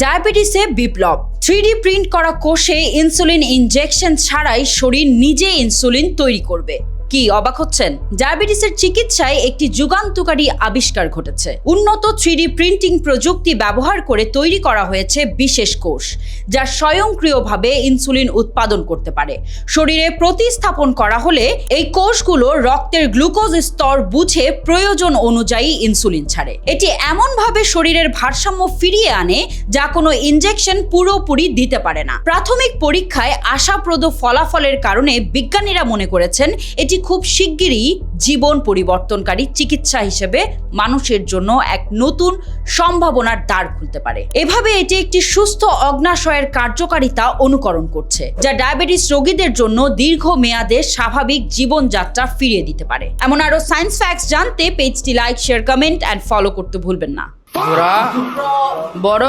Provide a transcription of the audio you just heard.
ডায়াবেটিসে বিপ্লব। 3D print করা কোষে insulin injection ছাড়াই শরীর নিজে ইনসুলিন তৈরি করবে। কি অবাক হচ্ছেন? ডায়াবেটিসের চিকিৎসায় একটি যুগান্তকারী আবিষ্কার ঘটেছে। উন্নত 3D প্রিন্টিং প্রযুক্তি ব্যবহার করে তৈরি করা হয়েছে বিশেষ কোষ, যা স্বয়ংক্রিয়ভাবে ইনসুলিন উৎপাদন করতে পারে। শরীরে প্রতিস্থাপন করা হলে এই কোষগুলো রক্তের গ্লুকোজ স্তর বুঝে প্রয়োজন অনুযায়ী ইনসুলিন ছাড়ে। এটি এমনভাবে শরীরের ভারসাম্য ফিরিয়ে আনে যা কোনো ইনজেকশন পুরোপুরি দিতে পারে না। প্রাথমিক পরীক্ষায় আশাপ্রদ ফলাফলের কারণে বিজ্ঞানীরা মনে করেছেন এটি খুব শিগগিরই জীবন পরিবর্তনকারী চিকিৎসা হিসেবে মানুষের জন্য এক নতুন সম্ভাবনার দ্বার খুলতে পারে। এভাবে এটি একটি সুস্থ অগ্ন্যাশয়ের কার্যকারিতা অনুকরণ করছে, যা ডায়াবেটিস রোগীদের জন্য দীর্ঘমেয়াদে স্বাভাবিক জীবনযাত্রা ফিরিয়ে দিতে পারে। এমন আরো সায়েন্স ফ্যাক্টস জানতে পেজটি like, share, comment and follow করতে ভুলবেন না। বড়